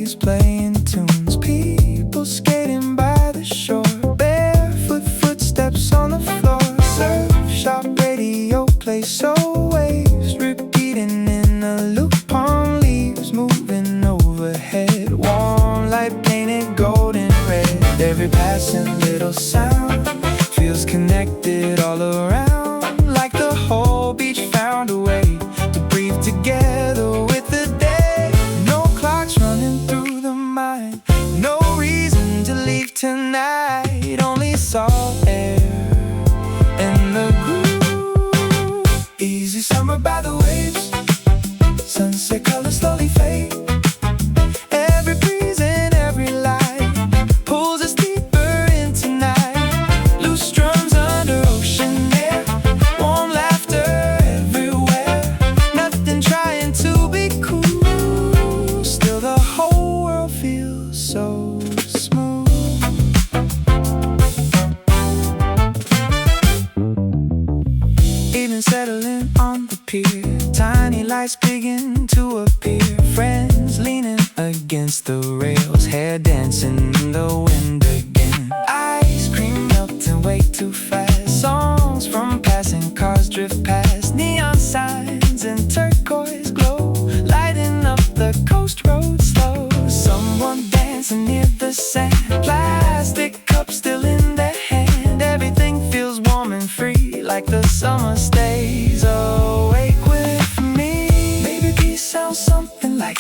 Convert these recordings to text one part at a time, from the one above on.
DJs playing tunes, people skating by the shore, barefoot footsteps on the floor. Surf shop radio plays, so waves repeating in a loop. Palm leaves moving overhead, warm light painted gold and red. Every passing little sound feels connected all around, like the whole beach found a way to breathe together with the day. No clocks running through the mind, no reason to leave tonight, only salt air and the groove. Easy summer by the waves, sunset colors slowly fade. Every breeze and every light pulls us deeper into night. Loose drums under ocean air, warm laughter everywhere. Nothing trying to be cool, still the whole world feels so smooth. Even settling on the pier, tiny lights begin to appear. Friends leaning against the rails, hair dancing in the wind again. Ice cream melting way too fast, songs from passing cars drift past. Neon signs and turquoise glow, lighting up the coast road slow. Someone dancing near the sand, plastic cup still in their hand. Everything feels warm and free, like the summer stays awake with me. Maybe peace sounds something like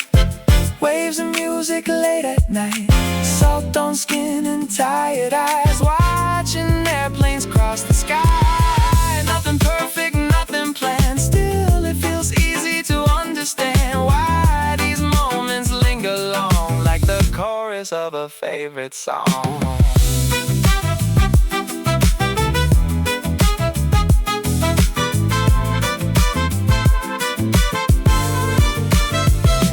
waves and music late at night, salt on skin and tired eyes, watching airplanes cross the sky. Nothing perfect, nothing planned, still it feels easy to understand why these moments linger long, like the chorus of a favorite song.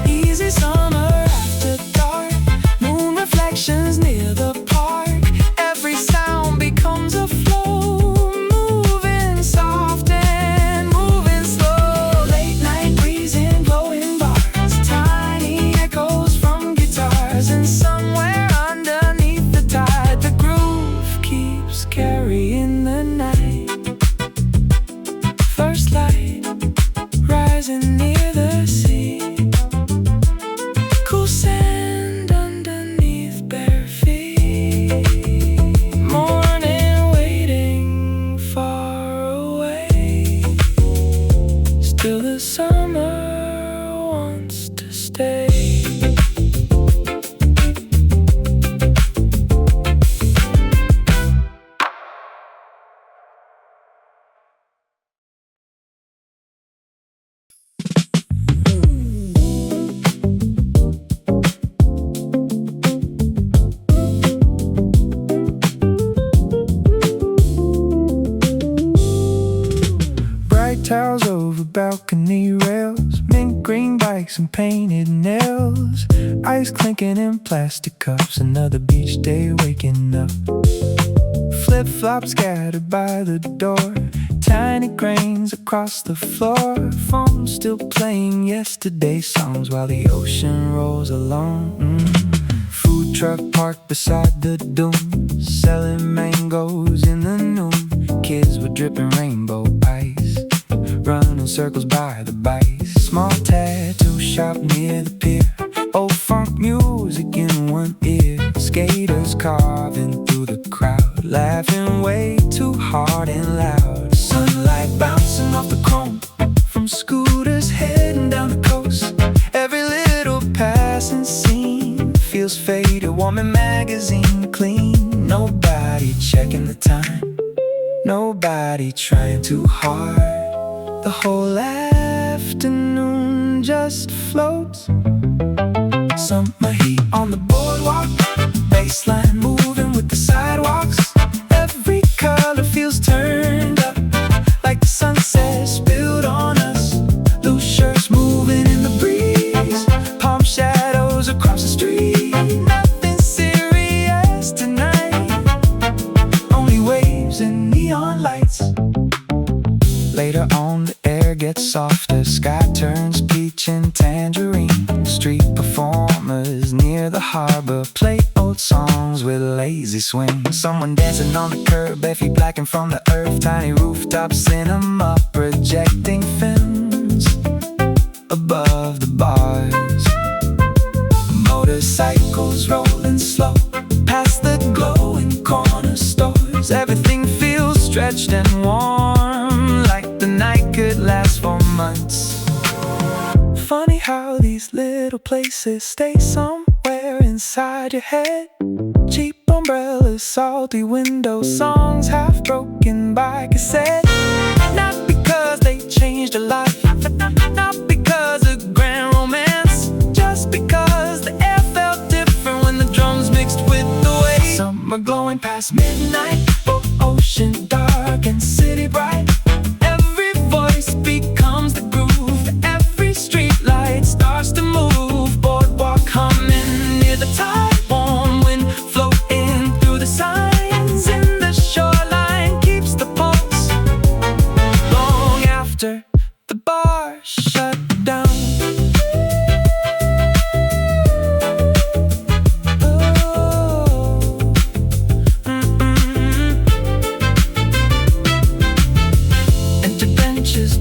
Easy summer after dark, moon reflections near the park. Every sound becomes a flow, moving soft and moving slow. Late night breeze in glowing bars, tiny echoes from guitars. And somewhere underneath the tide, the groove keeps carrying the night. First light rising near the sea, cool sand underneath bare feet. Morning waiting far away, still the summer wants to stay. Bright towels over balcony rails, mint green bikes and painted nails. Ice clinking in plastic cups, another beach day waking up. Flip-flops scattered by the door, tiny grains across the floor. Phone still playing yesterday's songs while the ocean rolls along. Food truck parked beside the dune, selling mangoes in the noon. Kids with dripping rainbow ice, running circles by the bikes. Small tattoo shop near the pier, old funk music in one ear. Skaters carving through the crowd, laughing way too hard and loud. Sunlight bouncing off the chrome from scooters heading down the coast. Every little passing scene feels faded, warm and magazine clean. Nobody checking the time, nobody trying too hard. The whole afternoon just floats. Summer heat on the boardwalk, baseline moving with the sidewalks. Every color feels turned up, like the sunset spilled on us. Loose shirts moving in the breeze, palm shadows across the street. Nothing serious tonight, only waves and neon lights. Later on the air gets softer, sky turns peach and tangerine. Street performers benches near the harbor play old songs with a lazy swing. Someone dancing on the curb, bare feet blackened from the earth. Tiny rooftop cinema projecting films above the bars. Motorcycles rolling slow past the glowing corner stores. Everything feels stretched and warm, like the night could last for months. Funny how these little places stay somewhere inside your head. Cheap umbrellas, salty windows, songs half broken by cassette. Not because they changed your life, not because of grand romance, just because the air felt different when the drums mixed with the waves. Summer glowing past midnight, ocean dark and city bright. Every voice becomes the groove, every street light starts to move. Boardwalk humming near the tide, warm wind floating through the signs. In the shoreline keeps the pulse long after the bar shut down.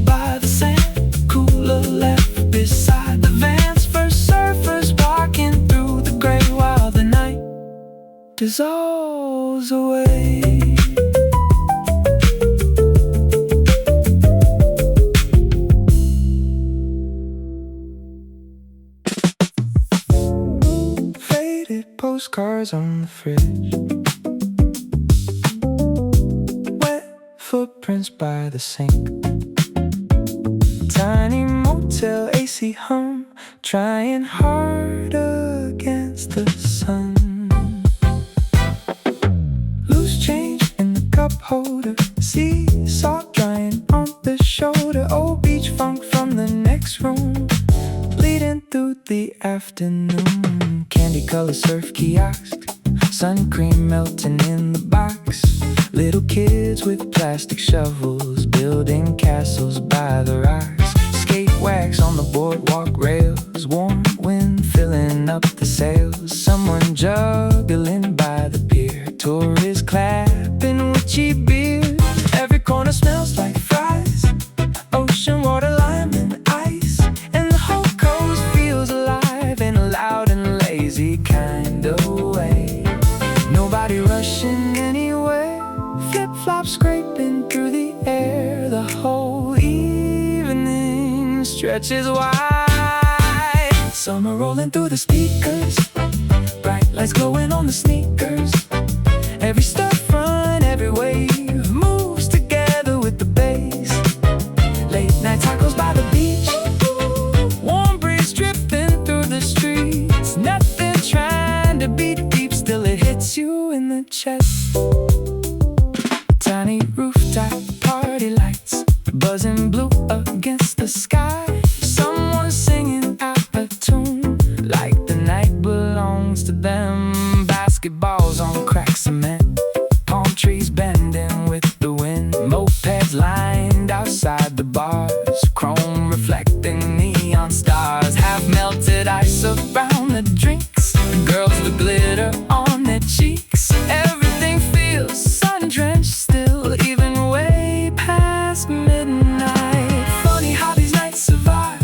By the sand, cooler left beside the vans. First surfers walking through the gray while the night dissolves away. Faded postcards on the fridge, wet footprints by the sink. Tiny motel AC hum, trying hard against the sun. Loose change in the cup holder, sea salt drying on the shoulder. Old beach funk from the next room, bleeding through the afternoon. Candy color surf kiosk, sun cream melting in the box. Little kids with plastic shovels, building castles by the rocks. Skate wax on the boardwalk rails, warm wind filling up the sails. Someone juggling by the pier, tourists clapping with cheap beer. Every corner smells like fries, ocean water, lime and ice. And the whole coast feels alive in a loud and lazy kind of way. Nobody rushing anywhere, flip-flops scraping through the air. The whole evening stretches wide. Summer rolling through the speakers, bright lights glowing on the sneakers. Every storefront, every wave moves together with the bass. Late night tacos by the beach, warm breeze dripping through the streets. Nothing trying to beat deep, still it hits you in the chest. Tiny rooftop party lights, buzzing blue against the sky. Someone singing out a tune, like the night belongs to them. Basketballs on cracked cement, palm trees bending with the wind. Mopeds lined outside the bars, chrome reflecting neon stars. Half melted ice around the drinks, girls with glitter on their cheeks. Everything feels sun-drenched still, even way past midnight. Funny how these nights survive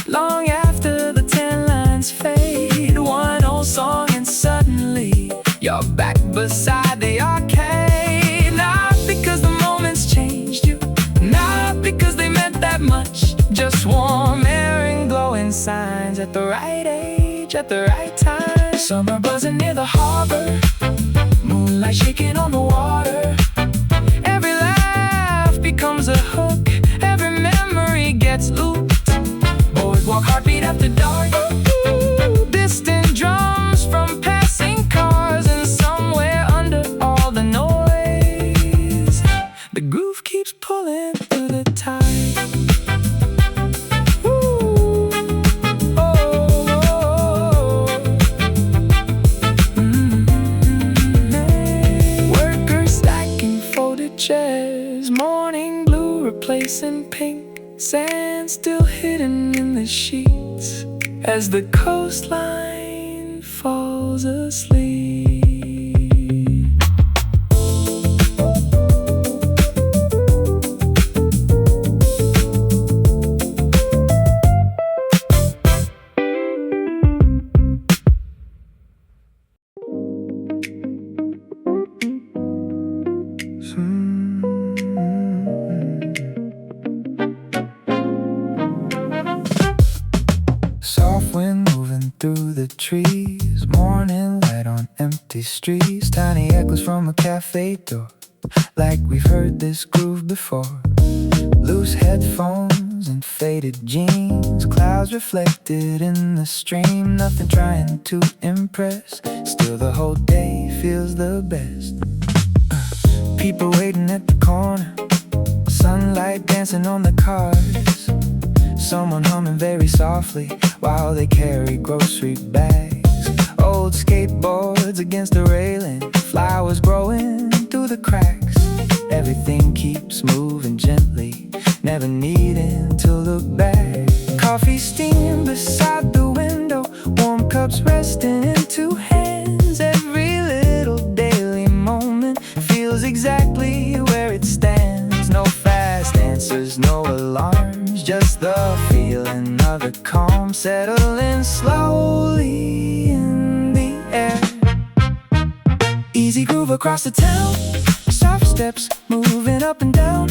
long after the tan lines fade. One old song and suddenly you're back beside the arcade. Not because the moments changed you, not because they meant that much, just warm air and glowing signs at the right age, at the right time. Summer buzzing near the harbor, moonlight shaking on the water. Every laugh becomes a hook, every memory gets looped. Boardwalk heartbeat after dark, distant drums from passing cars. And somewhere under all the noise, the groove keeps pulling through the tide. Chairs, morning blue replacing pink, sand still hidden in the sheets. As the coastline falls asleep. Soft wind moving through the trees, morning light on empty streets, tiny echoes from a cafe door, like we've heard this groove before. Loose headphones and faded jeans, clouds reflected in the stream, nothing trying to impress, still the whole day feels the best. People waiting at the corner, sunlight dancing on the cars, someone humming very softly while they carry grocery bags. Old skateboards against the railing, flowers growing through the cracks. Everything keeps moving gently, never needing to look back. Coffee steam beside the window, warm cups resting in two hands. Every little daily moment feels exactly where it stands. No fast answers, no alarms, just the feeling of the calm settling slowly in the air. Easy groove across the town, soft steps moving up and down.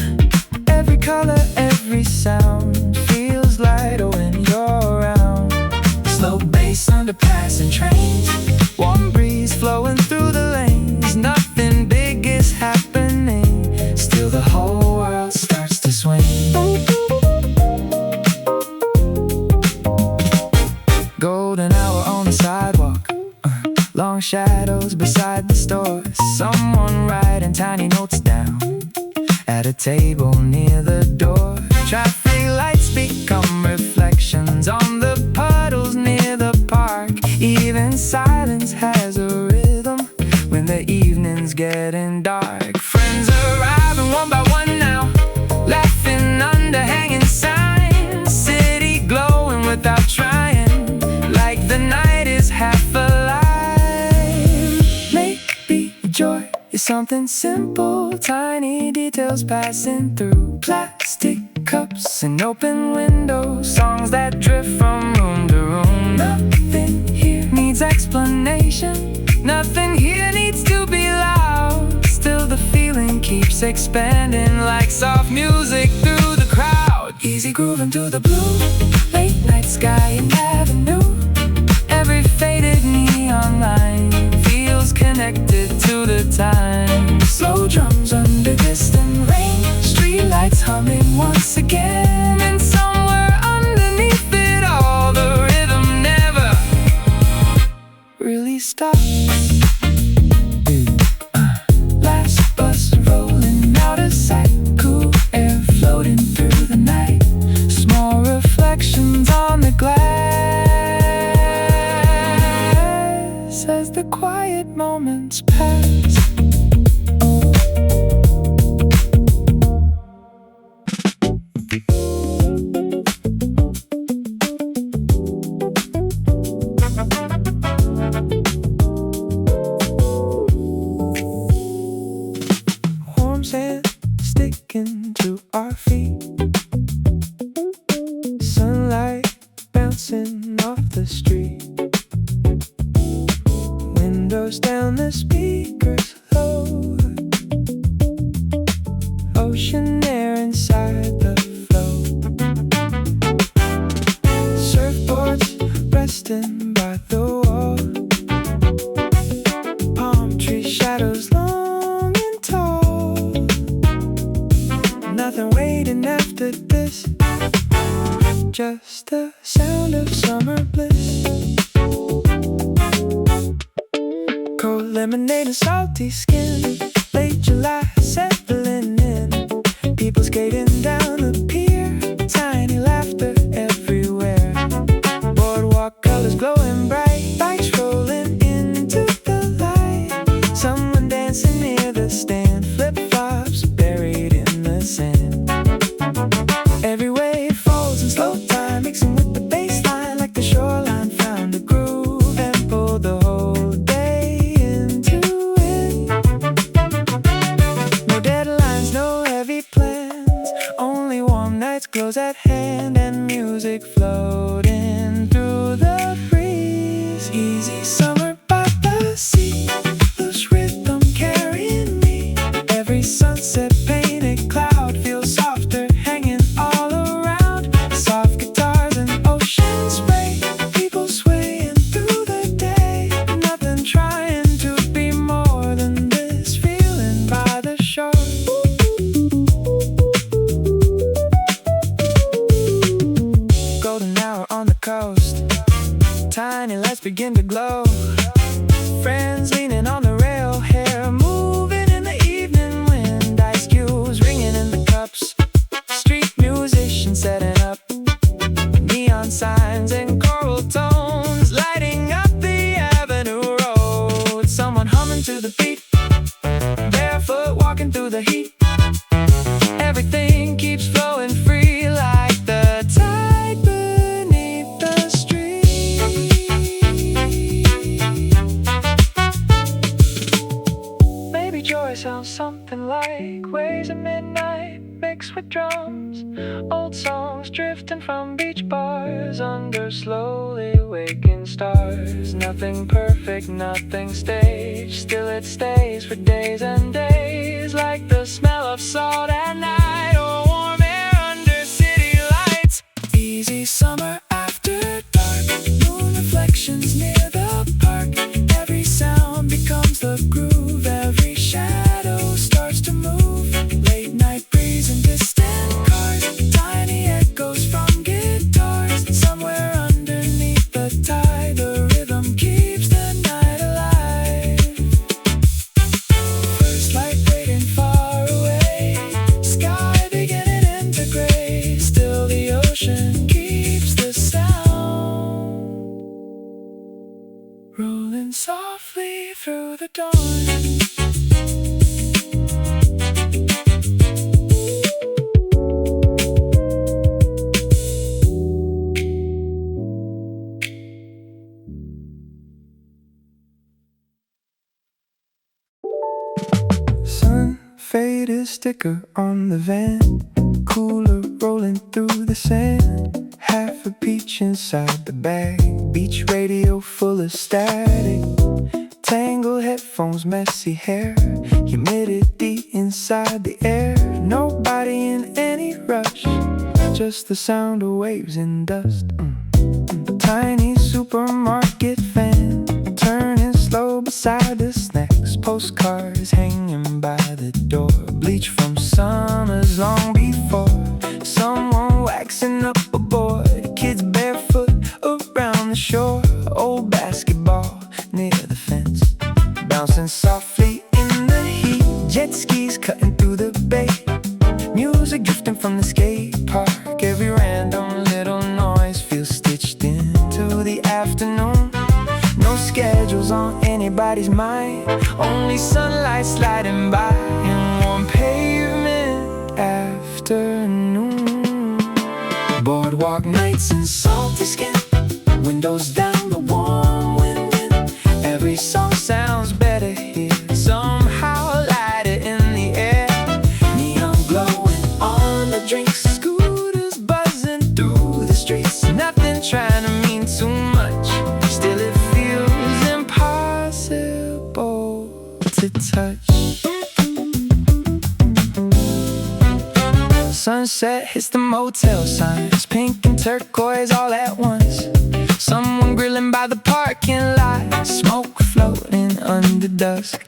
Every color, every sound feels lighter when you're around. Slow bass under passing trains, warm breeze flowing through the lanes. Nothing big is happening, still the whole world starts to swing. Golden hour on the sidewalk, long shadows beside the stores. Someone writing tiny notes down at a table near the door. Traffic lights become reflections on the puddles near the park. Even silence has a rhythm when the evening's getting dark. Friends arriving one by one now, laughing under hanging signs. City glowing without trying, like the night is half alive. Maybe joy is something simple, tiny details passing through. Plastic cups and open windows, songs that drift from room to room. Nothing here needs explanation, nothing here needs to be loud. Still the feeling keeps expanding like soft music through the crowd. Easy grooving through the blue, late night sky and avenue. Every faded neon line feels connected to the time. Slow drums under distant rain, street lights humming once again. And somewhere underneath it all, the rhythm never really stops. Last bus rolling out of sight, cool air floating through the night. Small reflections on the glass as the quiet moments pass. Warm sand sticking to our feet, sunlight bouncing off the street. Windows down, the speakers low, ocean air inside the flow. Surfboards resting by the wall, palm tree shadows long and tall. Nothing waiting after this, just the sound of summer bliss. Cold lemonade and salty skin, late July settling in. People skating down the pier, tiny laughter everywhere. Boardwalk colors glowing bright, bikes rolling into the light. Someone dancing near the stand, flip-flops buried in the sand. Every wave falls in slow time, mixing with the bass line, like the shoreline found a groove and pulled the whole Friends leaning on the rail, hair moving in the evening wind, ice cubes ringing in the cups, street musicians setting up, neon signs and choral tones lighting up the avenue road. Someone humming to the beat, barefoot walking through the heat. Everything keeps flowing free like the tide beneath the street. Maybe joy sounds something like waves at midnight mixed with drums, old songs drifting from beach bars under slowly waking stars. Nothing perfect, nothing staged, still it stays for days and days, like the smell of salt at night or warm air under city lights. Easy summer after dark, moon reflections near the park. Every sound becomes the groove, every shadow starts to move. Late night breeze and distant cars, tiny echoes from guitars. Somewhere underneath the tide, the rhythm keeps the night alive. First light waiting far away, sky beginning into gray. Still the ocean keeps the sound rolling softly through the dawn. Sun faded sticker on the van, cooler rolling through the sand. Half a peach inside the bag, beach radio full of static, tangled headphones, messy hair, humidity inside the air. Nobody in any rush, just the sound of waves and dust. Tiny supermarket van, turning slow beside the snacks. Postcards hanging by the door, bleach from summers long before. Someone waxing up a board, kids barefoot around the shore. Old basketball near the fence, bouncing softly in the heat. Jet skis cutting through the bay, music drifting from the skate park. Every random little noise feels stitched into the afternoon. No schedules on anybody's mind, only sunlight sliding by in warm pavement afternoon. Boardwalk nights and salty skin, windows down, the warm wind in. Every song sounds better here, somehow lighter in the air. Neon glowing on the drinks, scooters buzzing through the streets. Nothing trying to mean too much, still it feels impossible to touch. Sunset hits the motel signs, pink and turquoise all at once. Someone grilling by the parking lot, smoke floating under dusk.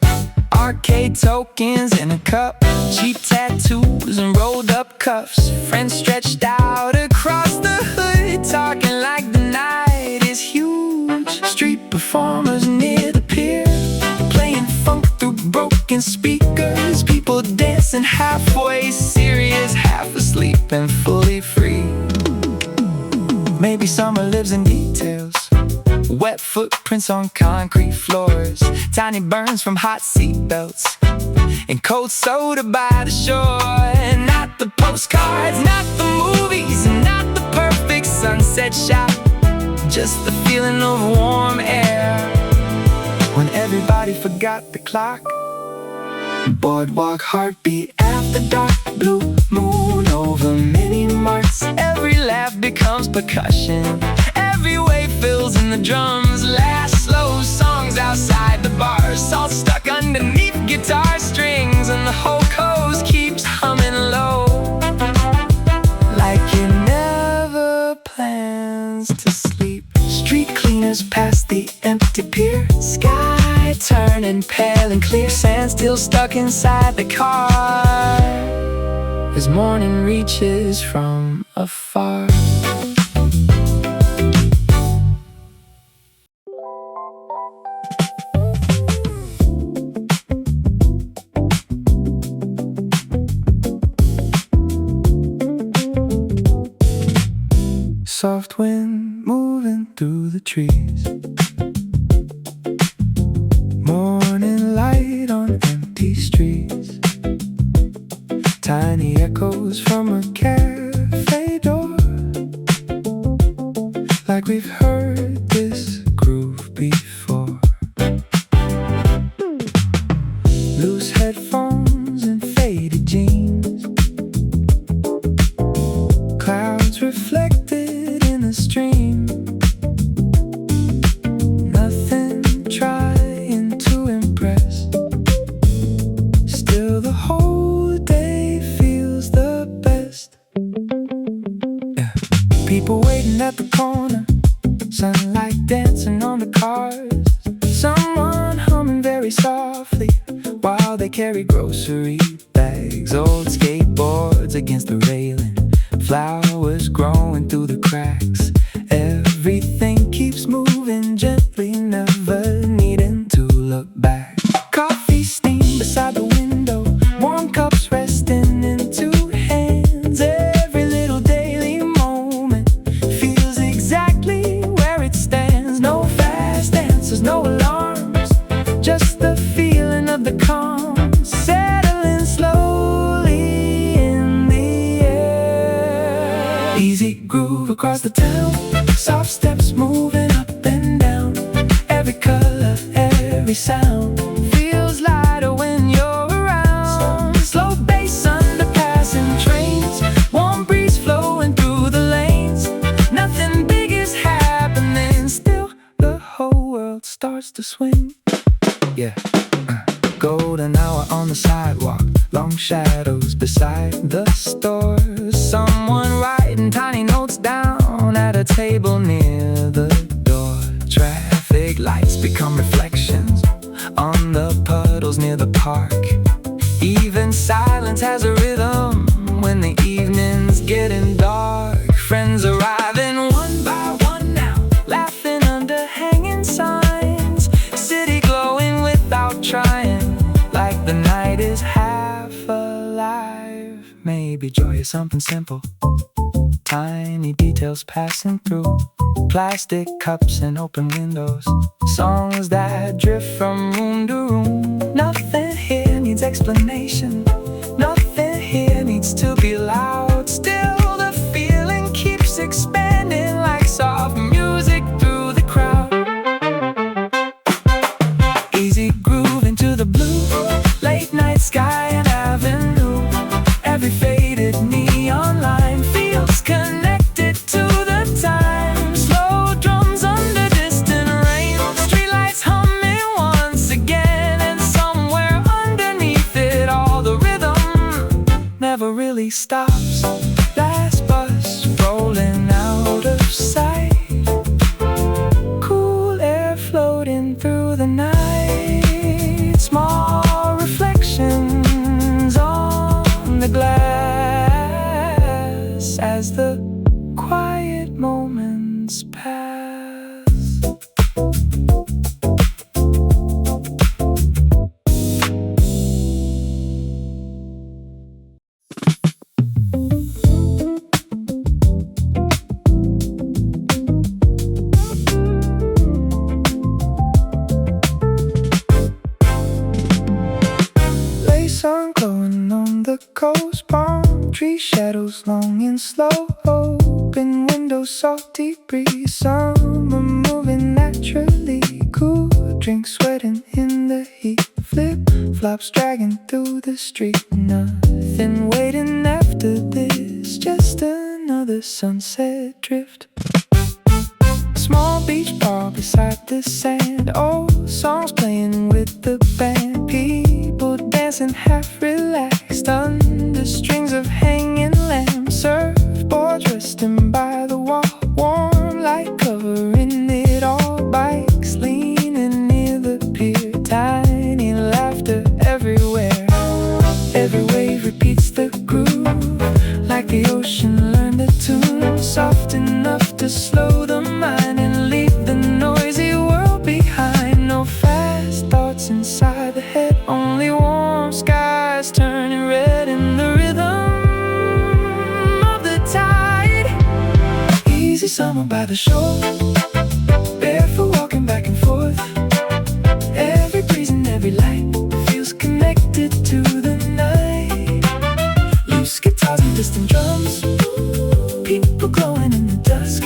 Arcade tokens in a cup, cheap tattoos and rolled up cuffs. Friends stretched out across the hood, talking like the night is huge. Street performers near the pier, playing funk through broken speakers. People dancing halfway serious, half asleep and fully free. Maybe summer lives in details, wet footprints on concrete floors, tiny burns from hot seat belts, and cold soda by the shore. And not the postcards, not the movies, and not the perfect sunset shot, just the feeling of warm air when everybody forgot the clock. Boardwalk heartbeat after dark, blue moon over mini marts. Every laugh becomes percussion, every wave fills in the drums. Last slow songs outside the bars, salt stuck underneath guitar strings, and the whole coast keeps humming low, like it never plans to sleep. Street cleaners past the empty pier, sky turning pale and clear, sand still stuck inside the car as morning reaches from afar. soft wind moving through the trees. Morning light on empty streets. Tiny echoes from a cafe door, like we've heard this groove before. Loose headphones and faded jeans, clouds reflected in a stream. Nothing trying to impress, still the whole day feels the best. Yeah. People waiting at the corner, sunlight dancing on the cars. Someone humming very softly while they carry grocery bags. Old skateboards against the railing, flowers growing through the cracks. Everything keeps moving gently, never needing to look back. Coffee steam beside the window, warm cups resting in two hands. Every little daily moment feels exactly where it stands. No fast answers, no alarms, just the feeling of the calm settling slowly in the air. Easy groove across the town, soft steps moving up and down. Every color, every sound feels lighter when you're around. Slow bass under passing trains, warm breeze flowing through the lanes. Nothing big is happening, still the whole world starts to swing. Yeah. Golden hour on the sidewalk, long shadows beside the store. Someone writing tiny notes down at a table near the door. Traffic lights become reflections on the puddles near the park. Even silence has a rhythm when the evening's getting dark. Friends arriving one by one now, laughing under hanging signs. City glowing without trying, like the night is half alive. Maybe joy is something simple, tiny details passing through. Plastic cups and open windows, songs that drift from room to room. Nothing here needs explanation, nothing here needs to be loud. Still the feeling keeps expanding like soft music through the crowd. Easy groove into the blue, late night sky and avenue. Every faded neon line feels connected to the time. Slow drums under distant rain, streetlights humming once again. And somewhere underneath it all, the rhythm never really stops. Last bus rolling out of sight, cool air floating through the night. Small reflections on the glass as the quiet moments pass. Sun glowing on the coast, palm tree shadows long and slow. Open windows, salty breeze, summer moving naturally. Cool drinks sweating in the heat, flip flops dragging through the street. Nothing waiting after this, just another sunset drift. Small beach bar beside the sand, old songs playing with the band. People dancing half relaxed under strings of hanging lamps. Surfboards resting by the wall, warm light covering it all. Bikes leaning near the pier, tiny laughter everywhere. Every wave repeats the groove, like the ocean learned the tune. Soft enough to slow the mind and leave the noisy world behind. No fast thoughts inside the head, only warm skies the shore, barefoot walking back and forth. Every breeze and every light feels connected to the night. Loose guitars and distant drums, people glowing in the dusk.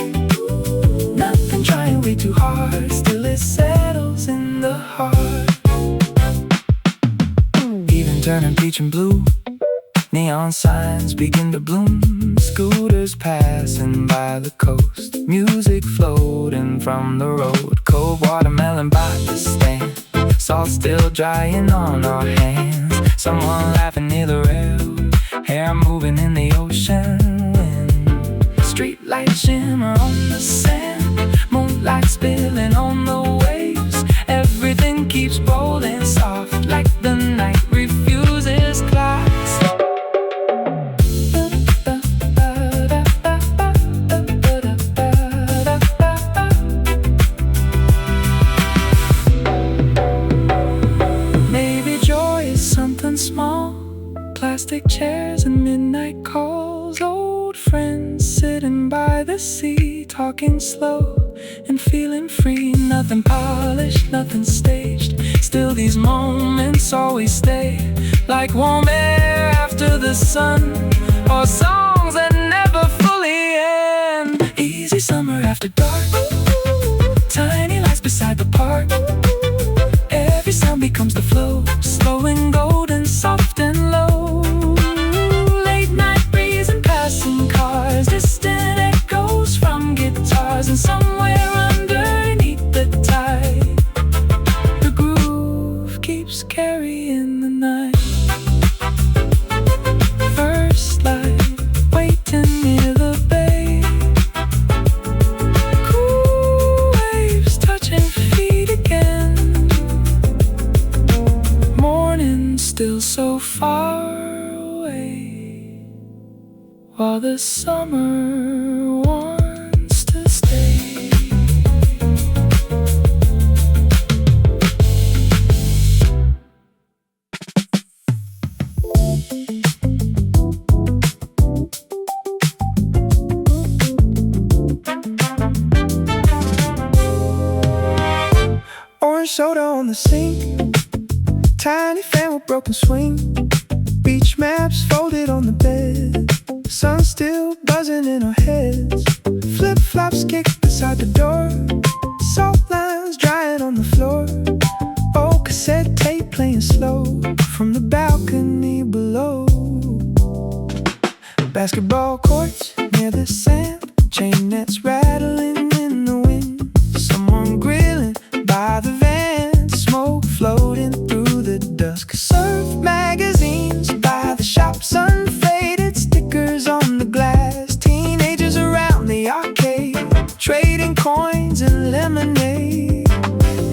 Nothing trying way too hard, still it settles in the heart. Even turning peach and blue, neon signs begin to bloom. Scooters passing by the coast, music floating from the road. Cold watermelon by the stand, salt still drying on our hands. Someone laughing near the rail, hair moving in the ocean wind. Street lights shimmer on the sand, moonlight spilling on the waves. Everything keeps rolling soft like the night refuses clocks. Small plastic chairs and midnight calls, old friends sitting by the sea, talking slow and feeling free. Nothing polished, nothing staged, still these moments always stay, like warm air after the sun, or songs that never fully end. Easy summer after dark, tiny lights beside the park. Every sound becomes the flow, slow and golden, soft and low. Late night breeze and passing cars, distant echoes from guitars. And somewhere underneath the tide, the groove keeps carrying the night. First light, waiting near the bay. Cool waves touching feet again. Still so far away, while the summer wants to stay. Orange soda on the sink, tiny fan with broken swing, beach maps folded on the bed. Sun still buzzing in our heads, flip-flops kicked beside the door, salt lines drying on the floor. Old cassette tape playing slow from the balcony below. Basketball courts near the sand, chain nets rattling in the wind. Someone grilling by the van, smoke floating through the dusk. Surf magazines by the shops, unfaded stickers on the glass. Teenagers around the arcade, trading coins and lemonade.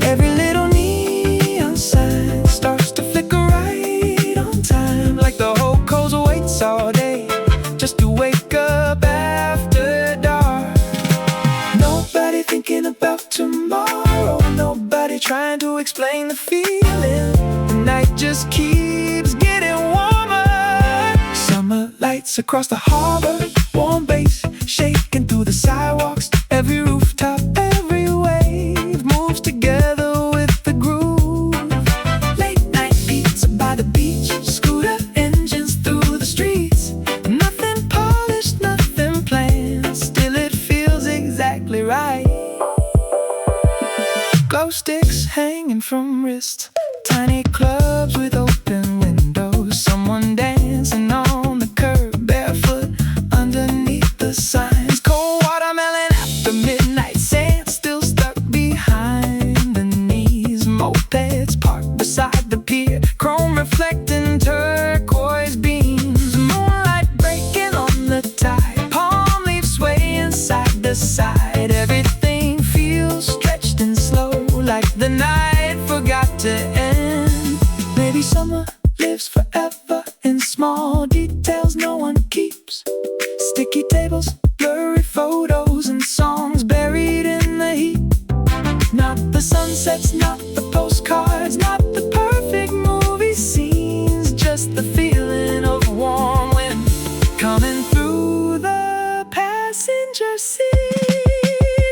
Every little neon sign starts to flicker right on time, like the whole coast waits all day just to wake up after dark. Nobody thinking about tomorrow, nobody trying to explain the feeling. The night just keeps getting warmer. Summer lights across the harbor, warm bass shaking through the sidewalks. Every rooftop, every wave moves together with the groove. Late night pizza by the beach, scooter engines through the streets. Nothing polished, nothing planned, still it feels exactly right. Glow sticks hanging from wrists, tiny clubs with open windows. Someone dancing on the curb, barefoot underneath the signs. Cold watermelon after midnight, sand still stuck behind the knees. Mopeds parked beside the pier, chrome reflecting turquoise beams. Moonlight breaking on the tide, palm leaves swaying side to side. Everything feels stretched and slow, like the night forgot to end. Maybe summer lives forever in small details no one keeps. Sticky tables, blurry photos, and songs buried in the heat. Not the sunsets, not the postcards, not the perfect movie scenes, just the feeling of warm wind coming through the passenger seat.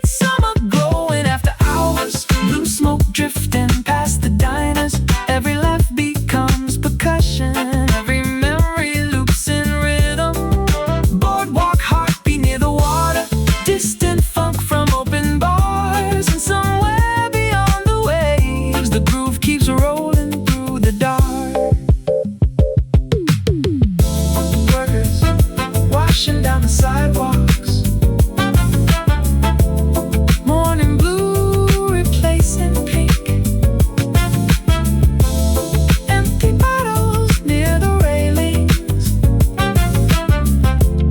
keeps rolling through the dark. Workers washing down the sidewalks, morning blue replacing pink. Empty bottles near the railings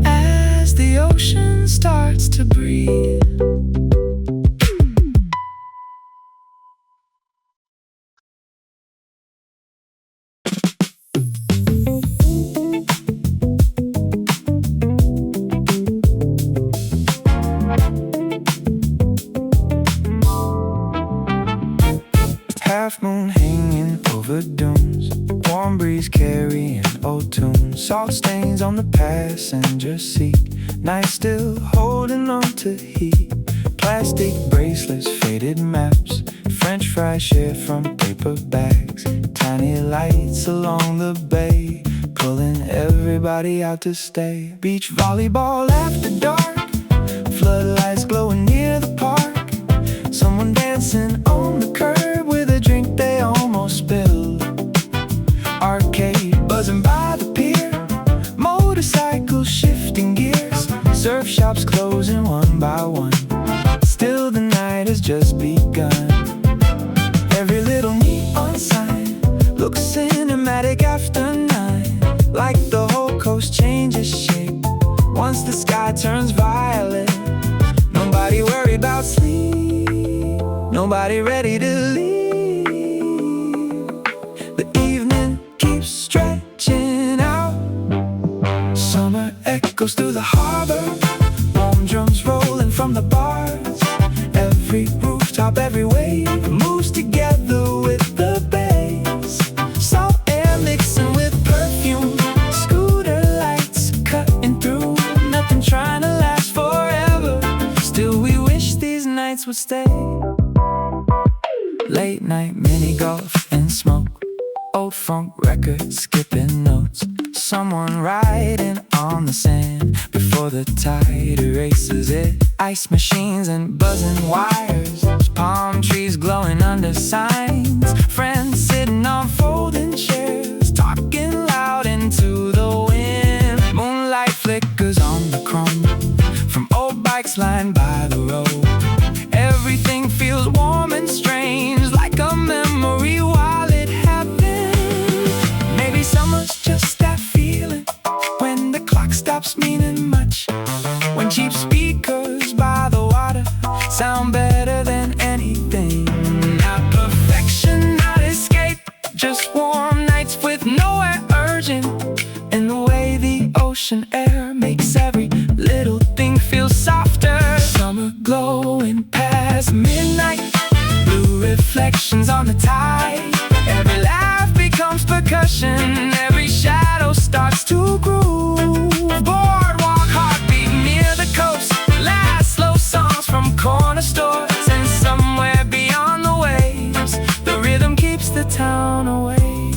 as the ocean starts to breathe. Half moon hanging over dunes, warm breeze carrying old tunes, salt stains on the passenger seat, night still holding on to heat. Plastic bracelets, faded maps, French fries shared from paper bags, tiny lights along the bay, pulling everybody out to stay. Beach volleyball after dark, floodlights glowing near the park, someone dancing on the curb with a drink they almost spilled. Arcade buzzing by the pier, motorcycles shifting gears, surf shops closing one by one, still the night has just begun. Every little neon sign looks cinematic after 9, like the whole coast changes shape once the sky turns violet. Nobody worried about sleep, nobody ready to leave. The evening keeps stretching out, summer echoes through the harbor, warm drums rolling from the bars. Every rooftop, every wave moves together with the bass. Salt air mixing with perfume, scooter lights cutting through, nothing trying to last forever. Still we wish these nights would stay. Late night mini golf and smoke, old funk records skipping notes, someone riding on the sand before the tide erases it. Ice machines and buzzing wires, palm trees glowing under signs, friends sitting on folding chairs, talking loud into the wind. Moonlight flickers on the chrome from old bikes lined by the road. Everything feels warm and strange, like a memory while it happened. Maybe summer's just that feeling when the clock stops meaning much, when cheap speakers by the water sound better than anything. Not perfection, not escape, just warm nights with nowhere urgent, and the way the ocean air makes every little thing feel softer. Summer glowing past midnight, blue reflections on the tide. Every laugh becomes percussion, every shadow starts to groove. Boardwalk heartbeat near the coast, last slow songs from corner stores, and somewhere beyond the waves, the rhythm keeps the town away.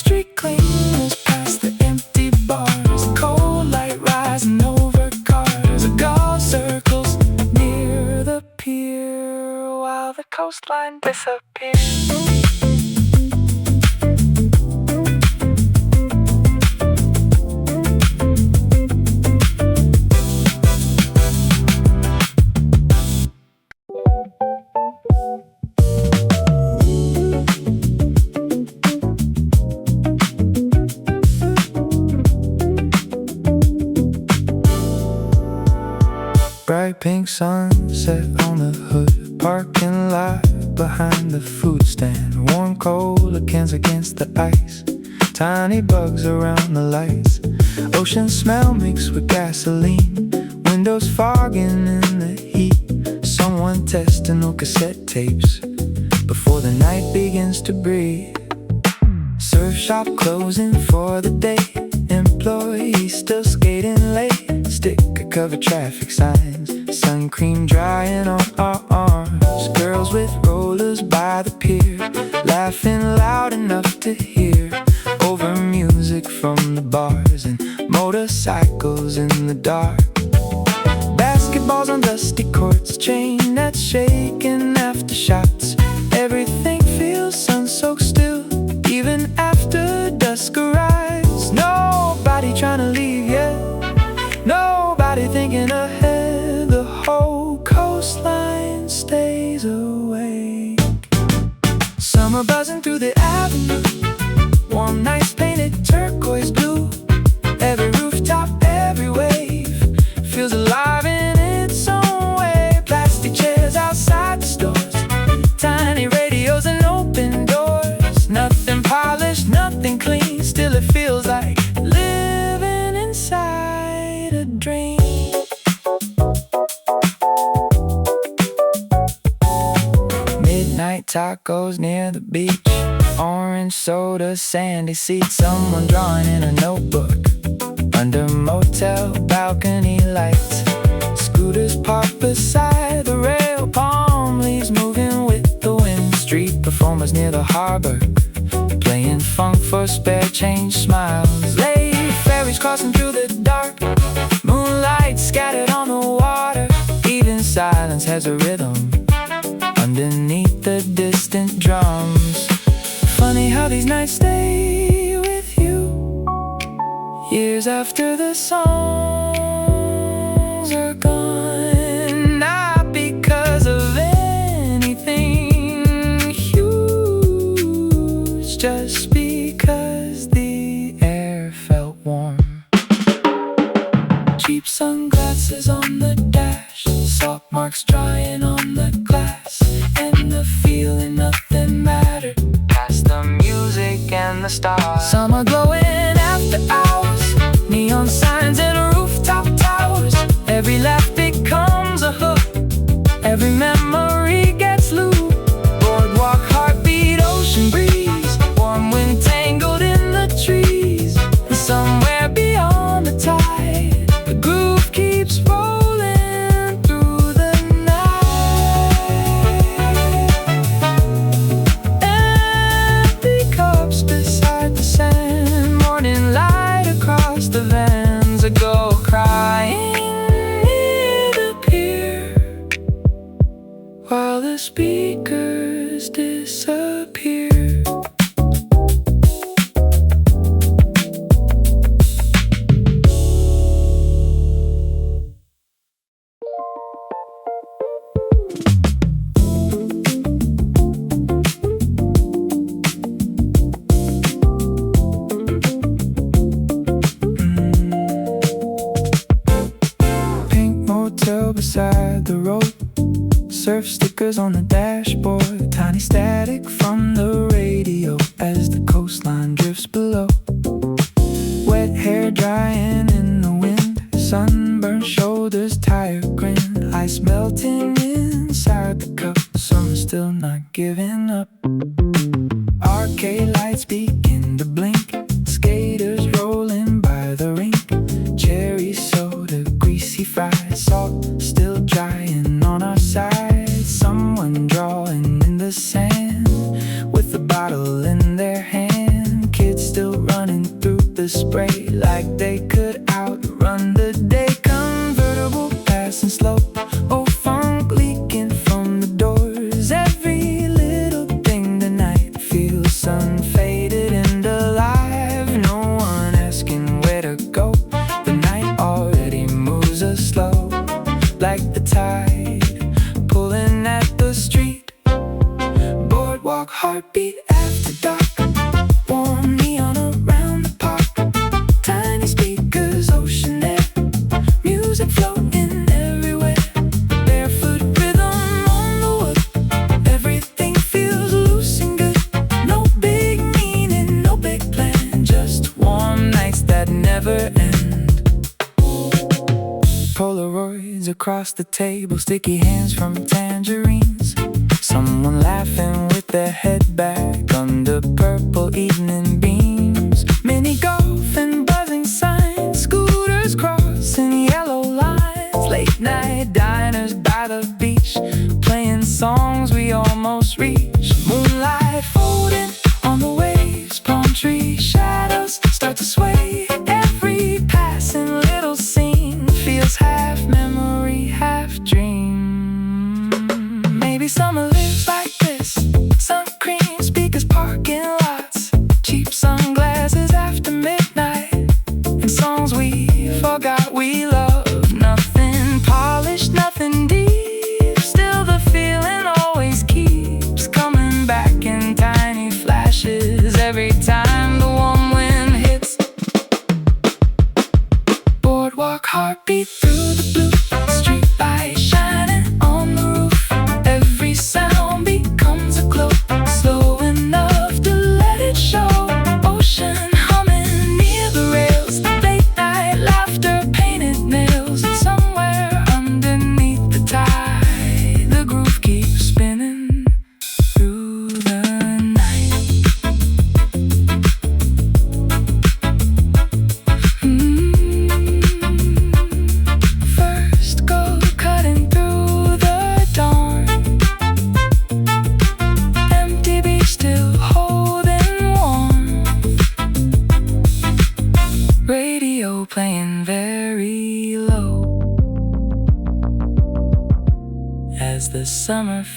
Street cleaners past the empty bars, cold light rising over cars, a golf circles near the pier while the coastline disappears. Bright pink sunset on the hood, parking lot behind the food stand, warm cola cans against the ice, tiny bugs around the lights, ocean smell mixed with gasoline, windows fogging in the heat, someone testing old cassette tapes before the night begins to breathe. Surf shop closing for the day, employees still skating late, sticker covered traffic signs, sun cream drying on our arms, girls with rollers by the pier, laughing loud enough to hear, over music from the bars and motorcycles in the dark. Basketballs on dusty courts, chain nets shaking after shots, Everything feels sun-soaked still, even after dusk arrives. Nobody trying to leave yet, nobody thinking ahead. The whole coastline stays awake. Summer buzzing through the avenue, warm nights painted turquoise blue. Every rooftop, every wave feels alive in its own way. Plastic chairs outside the stores, tiny radios and open doors. Nothing polished, nothing clean, still it feels like living inside a dream. Midnight tacos near the beach, orange soda, sandy seats, someone drawing in a notebook under motel balcony lights. Scooters parked beside the rail, palm leaves moving with the wind. Street performers near the harbor, playing funk for spare change smiles. Late ferries crossing through the dark, moonlight scattered on the water. Even silence has a rhythm underneath the distant drums. Funny how these nights stay with you years after the songs are gone. Not because of anything huge, just because the air felt warm. Cheap sunglasses on the dash, salt marks drying on the glass, and the feeling nothing mattered past the music and the stars. Summer glowing after hours, neon signs and rooftop towers. Every laugh becomes a hook, every memory gets looped. Boardwalk heartbeat, ocean breeze, warm wind tangled in the trees. And somewhere beyond the tide, the groove keeps rolling through the night. Empty cups beside the sand, morning light across the vans. A go crying near the pier, while the speakers disappear. Pink motel beside the road, surf stickers on the dashboard, tiny static from the radio as the coastline drifts below. Wet hair drying in the wind, sunburned shoulders, tired grin, ice melting inside the cup. Summer's still not giving up. Arcade lights begin to blink, skaters rolling by the rink. Cherry soda, greasy fries, salt still drying on our side. Someone drawing in the sand with a bottle in their hand. Kids still running through the spray like they could outrun the day. Convertible passing slow, old funk leaking from the doors. Every little thing tonight feels sun-faded and alive. No one asking where to go, the night already moves us slow, like the tide pulling at the street. Boardwalk heartbeat after dark, warm neon around the park. Tiny speakers, ocean air, music floating everywhere. Barefoot rhythm on the wood, everything feels loose and good. No big meaning, no big plan, just warm nights that never end. Polaroids across the table, sticky hands from tangerines. Someone laughing with their head back under purple evening beams. Mini golf and buzzing signs, scooters crossing yellow lines. Late night diners by the beach, playing songs we almost reach. Moonlight folding on the waves, palm tree shadows start to sway. Every passing little scene feels half memory, half dream. Maybe summer lives like this,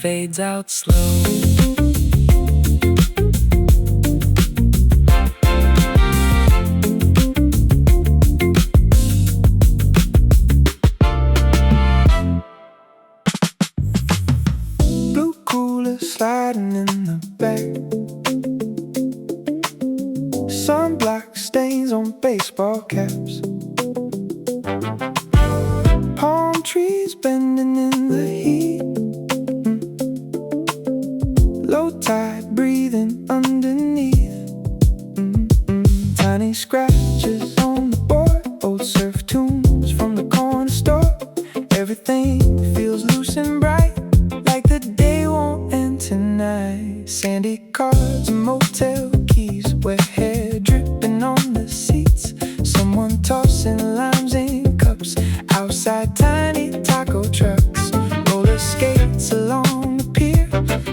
fades out slow. Blue cooler sliding in the back, sunblock stains on baseball caps, palm trees bending in the heat, low tide breathing underneath, tiny scratches on the board, old surf tunes from the corner store. Everything feels loose and bright, like the day won't end tonight. Sandy cards and motel keys, wet hair dripping on the seats, someone tossing limes in cups outside tiny taco trucks, roller skates along the pier,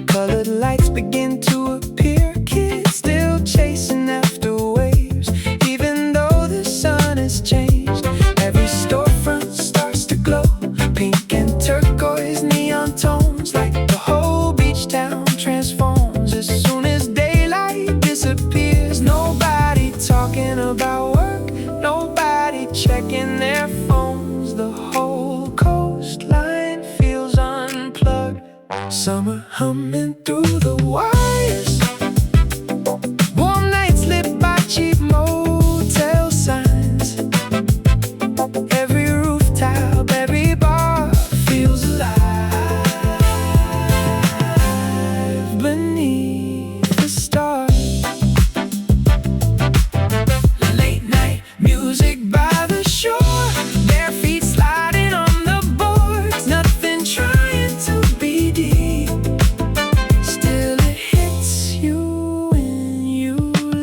colored lights begin to appear, kids still chasing after waves, even though the sun has changed. Every storefront starts to glow, pink and turquoise neon tones, like the whole beach town transforms as soon as daylight disappears. Nobody talking about work, nobody checking their phones, the whole coastline feels unplugged. Summer humming through the wires, warm nights lit by cheap motel signs, every rooftop, every bar feels alive beneath the stars. Late night music by the shore, bare feet sliding on the boards, nothing trying to be deep, still it hits you when you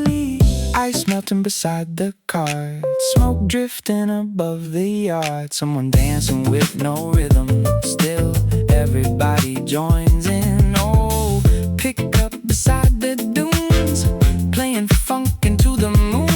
leave. Ice melting beside the cart, smoke drifting above the yard, someone dancing with no rhythm, still everybody joins in. Oh, pick up beside the dunes, playing funk into the moon,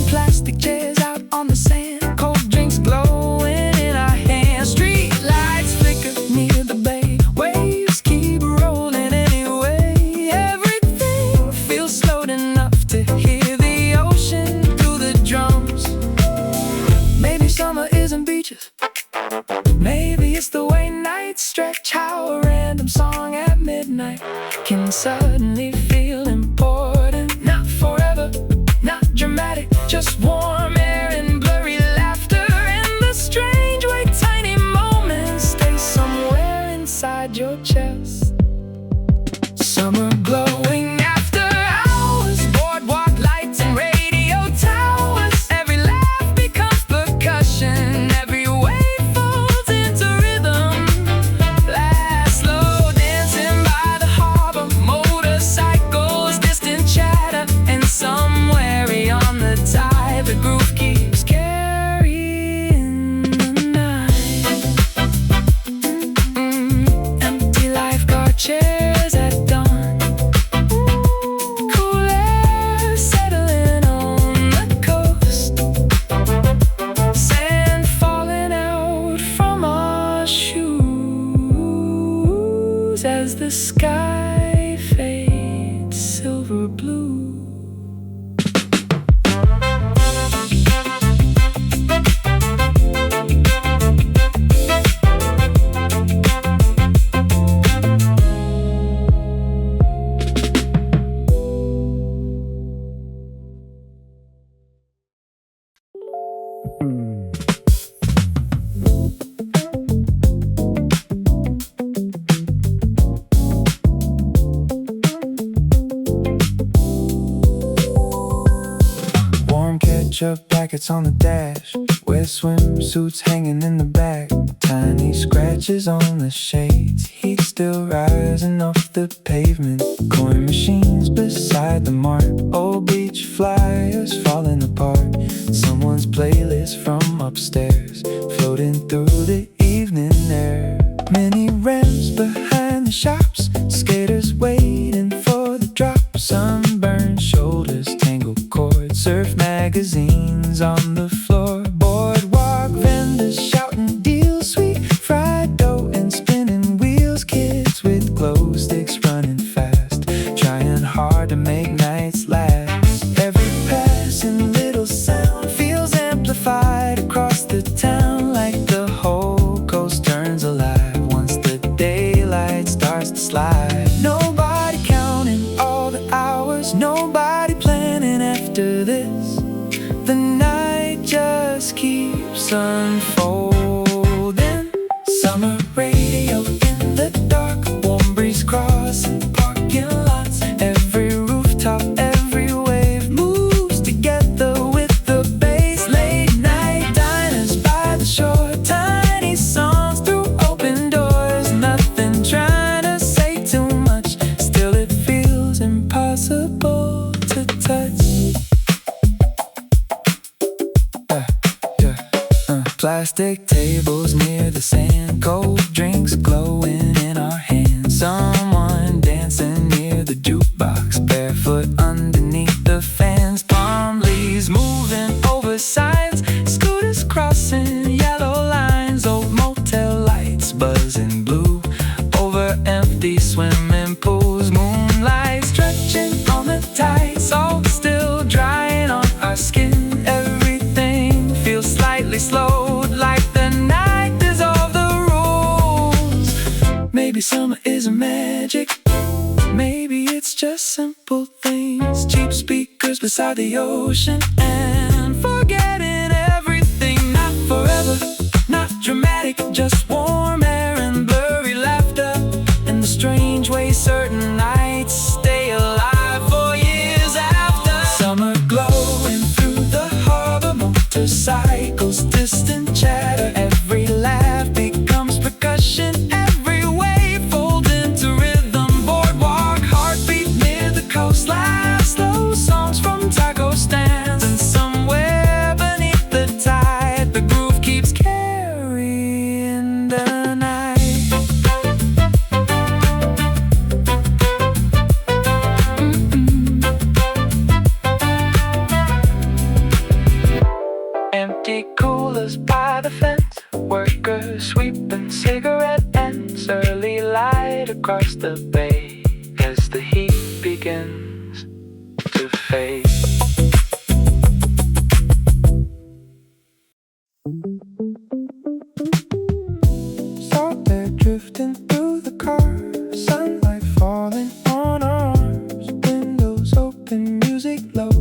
plastic chairs out on the sand, cold drinks glowing in our hands, street lights flicker near the bay, waves keep rolling anyway, everything feels slowed enough to hear the ocean through the drums. Maybe summer isn't beaches, maybe it's the way nights stretch, how a random song at midnight can suddenly feel important. Not forever, not dramatic, just warm air and blurry laughter, and the strange way tiny moments stay somewhere inside your chest. Summer glowing after hours, boardwalk lights and radio towers, every laugh becomes percussion, every wave folds into rhythm. Last slow dancing by the harbor, motorcycles, distant chatter, and somewhere beyond the tide, the groove keeps carrying the night. Empty lifeguard chairs at dawn, cool air settling on the coast, sand falling out from our shoes as the sky fades silver blue. Ketchup packets on the dash, wet swimsuits hanging in the back, tiny scratches on the shades, heat still rising off the pavement, coin machines beside the mart, old beach flyers falling apart, someone's playlist from upstairs floating through the evening air. Many ramps behind the shops, skaters waiting for the drop, sunburned shoulders, tangled cords, surf magazines on the floor, boardwalk vendors shouting deals, sweet fried dough and spinning wheels, kids with clothes impossible to touch. Plastic tables near the sand, cold drinks glowing in our hands. Someone dancing near the jukebox, barefoot underneath the fans. Palm leaves moving over signs, scooters crossing yellow lines. Old motel lights buzzing blue over empty swimming pools. Moonlight stretching on the tide, salt still drying on our skin. Everything feels slightly slowed, like the night dissolved the rules. Maybe summer isn't magic, maybe it's just simple things. Cheap speakers beside the ocean and forgetting everything. Not forever, not dramatic, just warm air and blurry laughter. In the strange way certain nights stay alive for years after. Summer glowing through the harbor, motorcycles, distant chatter. Every laugh becomes percussion, every wave folds into rhythm. Boardwalk, heartbeat near the coastline. Slow songs from taco stands, and somewhere beneath the tide, the groove keeps carrying the night. Empty coolers by the fence, workers sweeping cigarette ends. Early light across the bay as the heat begins to fade. Salt air drifting through the car, sunlight falling on our arms. Windows open, music low,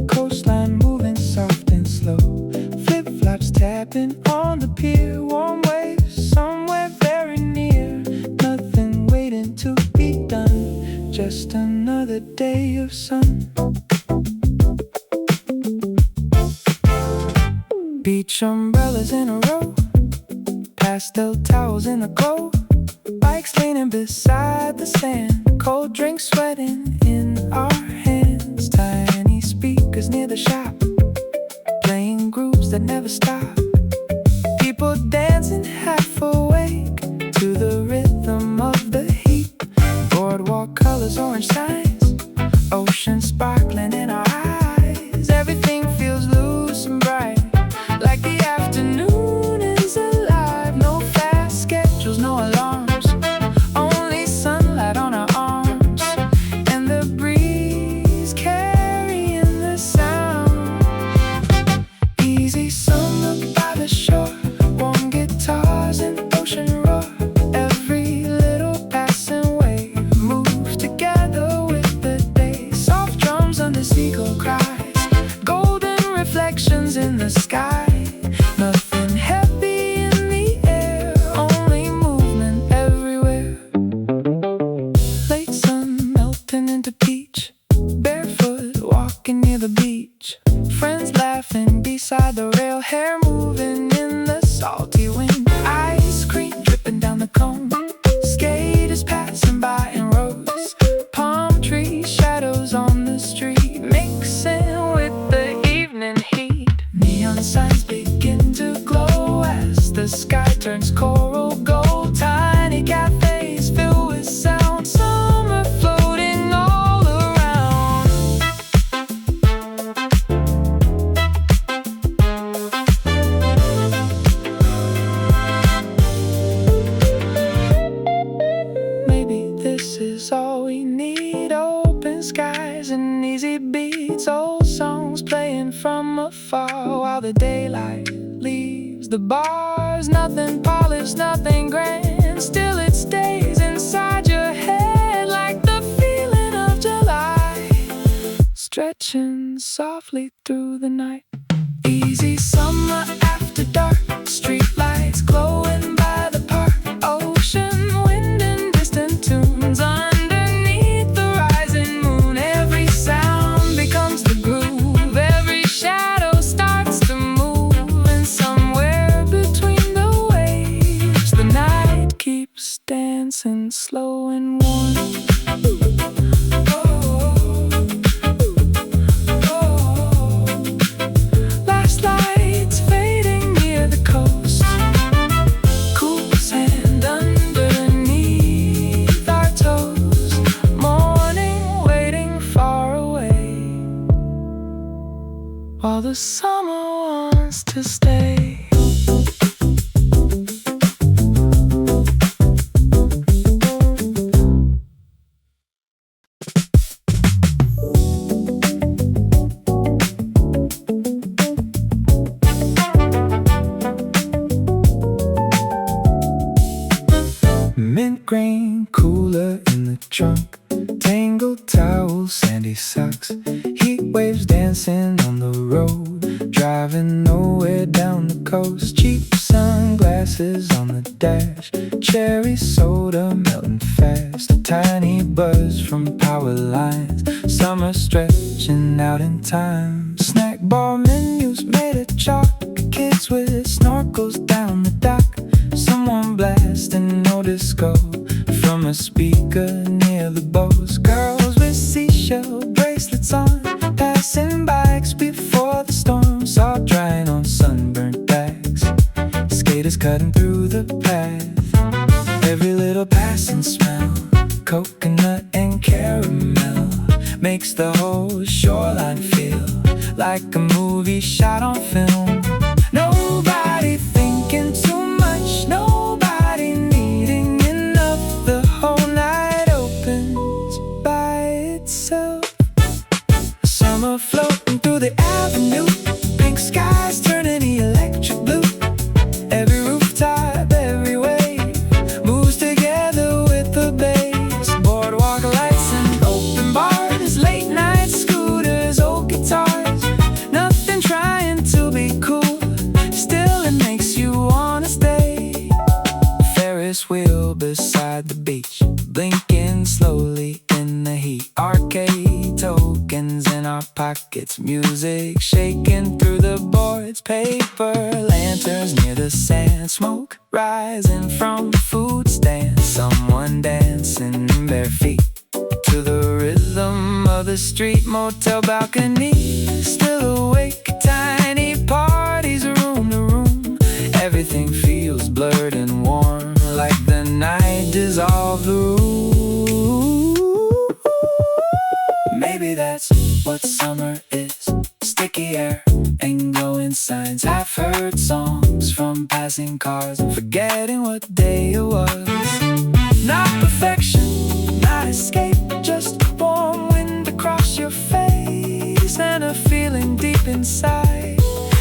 coastline moving soft and slow. Flip-flops tapping on the pier, warm waves somewhere very near. Nothing waiting to be done, just another day of sun. Beach umbrellas in a row, pastel towels in the glow. Bikes leaning beside the sand, cold drinks sweating in our hands. Tiny speakers near the shop, playing grooves that never stop. People dancing half awake to the rhythm of the heat. Boardwalk colors, orange signs, ocean sparkling in our eyes. Everything feels loose and bright, like the afternoon is alive. No fast schedules, no alarms, only sunlight on our arms, and the breeze carrying the sound. Easy summer by the shore, warm guitars and ocean roar. Every little passing wave moves together with the day. Soft drums under seagull cries, golden reflections in the sky. Nothing heavy in the air, only movement everywhere. Late sun melting into peach, barefoot walking near the beach. Friends laughing beside the rail, hair moving in the salty wind. Ice cream dripping down the cone, skaters passing by in rows. Palm tree shadows on the street, mixing with the evening heat. Neon signs begin to glow as the sky turns coral gold. Tiny cafes fill with sound, summer floating all around. Maybe this is all we need, open skies and easy beats. Old songs playing from afar while the daylight leaves the bars. Nothing polished, nothing grand, still it stays inside your head, like the feeling of July, stretching softly through the night. Easy summer after dark, streetlights glowing by the park. Ocean wind and distant tunes underneath the rising moon. Every sound becomes the groove, every shadow starts to move, and somewhere between the waves, the night keeps dancing slow and warm. Oh. all the summer wants to stay. Mint green cooler in the trunk, tangled towels, sandy socks, heat waves dancing on the road, driving nowhere down the coast. Cheap sunglasses on the dash, cherry soda melting fast, a tiny buzz from power lines, summer stretching out in time. Snack bar menus made of chalk, kids with snorkels down the dock, someone blasting no disco from a speaker near the bows. Girls with seashell bracelets on, passing bikes before the storm, salt drying on sunburnt backs, skaters cutting through the path. Every little passing smell, coconut and caramel, makes the whole shoreline feel like a movie shot on film. Nobody thinking too much, nobody needing enough. The whole night opens by itself. Summer floating through the avenue, pink skies turning the electric blue. Every rooftop, every wave moves together with the bass. Boardwalk lights and open bars, late night scooters, old guitars, nothing trying to be cool, still it makes you wanna stay. Ferris wheel beside the beach, blinking slowly in the heat. Arcade tokens in our pockets, music shaking through the boards. Paper lanterns near the sand, smoke rising from the food stand. Someone dancing bare feet to the rhythm of the street. Motel balcony, still awake, tiny parties room to room. Everything feels blurred and warm, like the night dissolved the room. Maybe that's what summer is, sticky air and glowing signs. I've heard songs from passing cars and forgetting what day it was. Not perfection, not escape, just warm wind across your face and a feeling deep inside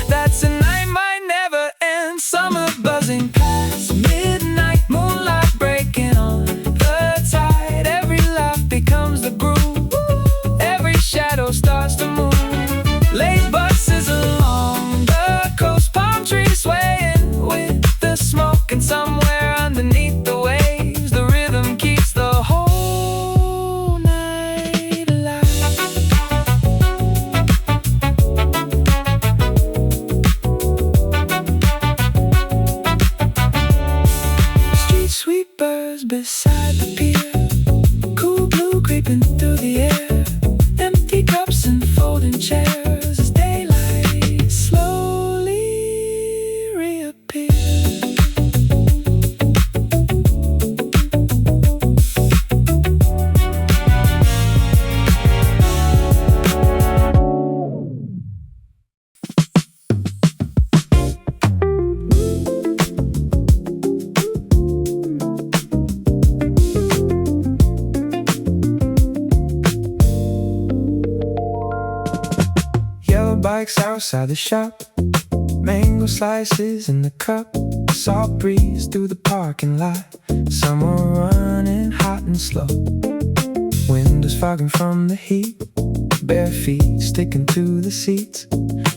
that's a night might never end. Summer buzzing past midnight, moonlight breaking on the tide. Every laugh becomes the groove, every shadow starts to move. Late buses along the coast, palm trees swaying with the smoke, and somewhere underneath the waves, the rhythm keeps the whole night alive. Street sweepers beside the pier, cool blue creeping through the air, empty cups and folding chairs as daylight slowly reappears. Yellow bikes outside the shop, mango slices in the cup, soft breeze through the parking lot, summer running hot and slow. Windows fogging from the heat, bare feet sticking to the seats,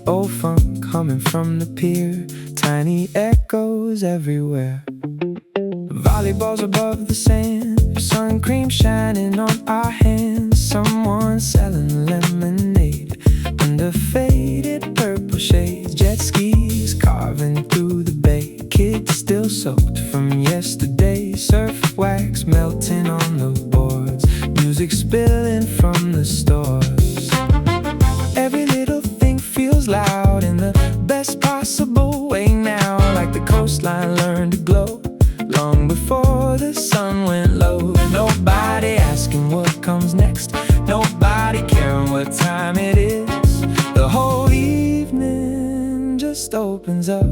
old funk coming from the pier, tiny echoes everywhere. Volleyballs above the sand, sun cream shining on our hands, someone selling lemonade under faded purple shades. Jet skis carving through the bay, kids still soaked from yesterday, surf wax melting on the boards, music spilling from the stores. Every little thing feels loud in the best possible way now, like the coastline learned to glow long before the sun went low. Nobody asking what comes next, nobody caring what time it is. The whole evening just opens up.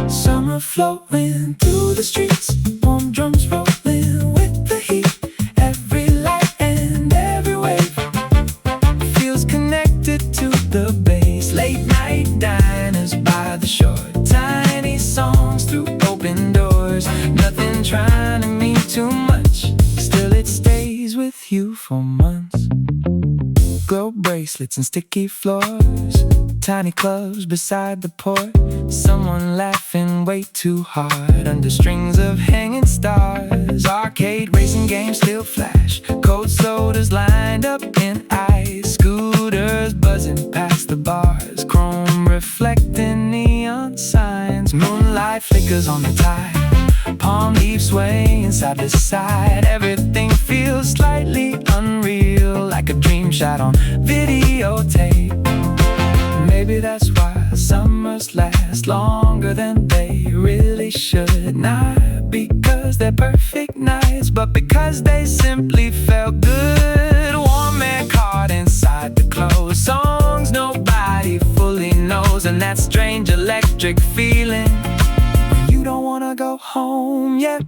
Summer flowing through the streets, warm drums rolling with the heat. Every light and every wave feels connected to the bass. Late night diners by the shore, tiny songs through open doors. Nothing trying to mean too much, still it stays with you for months. Glow bracelets and sticky floors, tiny clubs beside the port. Someone laughing way too hard under strings of hanging stars. Arcade racing games still flash, cold sodas lined up in ice. Scooters buzzing past the bars, chrome reflecting neon signs. Moonlight flickers on the tide, palm leaves swaying side to side. Everything feels slightly unreal, like a dream shot on videotape. Maybe that's why summers last longer than they really should. Not because they're perfect nights, but because they simply felt good. Warm and caught inside the clothes, songs nobody fully knows. And that strange electric feeling when you don't wanna go home yet.